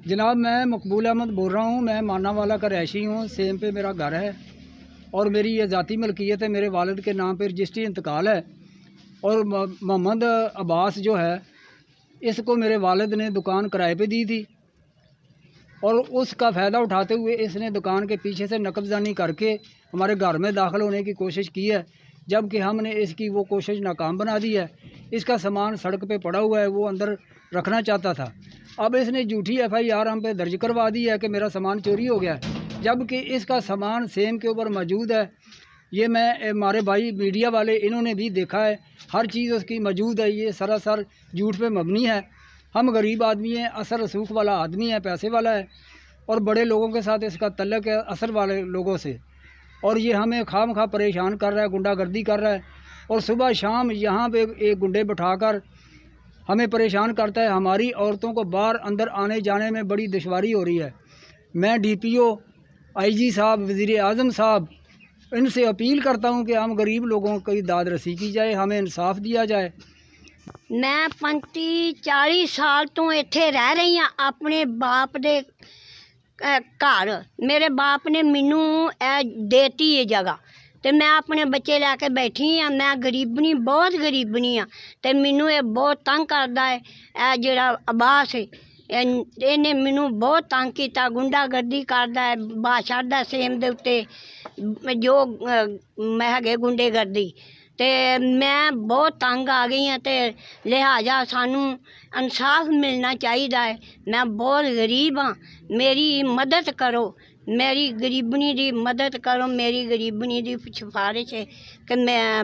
जनाब, मैं मकबूल अहमद बोल रहा हूँ। मैं माना वाला का रहायशी हूँ। सेम पे मेरा घर है और मेरी ये ज़ाती मलकियत है। मेरे वालिद के नाम पे रजिस्ट्री इंतकाल है और मोहम्मद अब्बास जो है, इसको मेरे वालिद ने दुकान किराए पे दी थी और उसका फ़ायदा उठाते हुए इसने दुकान के पीछे से नकबजानी करके हमारे घर में दाखिल होने की कोशिश की है, जबकि हमने इसकी वो कोशिश नाकाम बना दी है। इसका सामान सड़क पे पड़ा हुआ है, वो अंदर रखना चाहता था। अब इसने झूठी FIR हम पे दर्ज करवा दी है कि मेरा सामान चोरी हो गया है, जबकि इसका सामान सेम के ऊपर मौजूद है। ये मैं हमारे भाई मीडिया वाले इन्होंने भी देखा है, हर चीज़ उसकी मौजूद है। ये सरासर झूठ पे मबनी है। हम गरीब आदमी हैं, असर रसूख वाला आदमी है, पैसे वाला है और बड़े लोगों के साथ इसका तल्लक है, असर वाले लोगों से। और ये हमें खामखा परेशान कर रहा है, गुंडागर्दी कर रहा है और सुबह शाम यहाँ पे एक गुंडे बिठाकर हमें परेशान करता है। हमारी औरतों को बाहर अंदर आने जाने में बड़ी दुश्वारी हो रही है। मैं DPO, IG साहब, वज़ीर आज़म साहब, इनसे अपील करता हूँ कि हम गरीब लोगों की दाद रसी की जाए, हमें इंसाफ दिया जाए। मैं 35-40 साल तो इत्थे रह रही हाँ अपने बाप दे घर। मेरे बाप ने मैनू देती है जगह तो मैं अपने बच्चे लैके बैठी हाँ। मैं गरीबनी, बहुत गरीबनी हाँ तो मैनू ये बहुत तंग करता है। जिहड़ा अब्बास है इन्हें मैनू बहुत तंग किया, गुंडागर्दी करता है, बात छड्डदा सेम दे उत्ते जो है गुंडेगर्दी। तो मैं बहुत तंग आ गई हाँ तो लिहाजा सानू इंसाफ मिलना चाहिए है। मैं बहुत गरीब हाँ, मेरी मदद करो, मेरी गरीबनी दी मदद करो। मेरी गरीबनी दी सिफारिश है कि मैं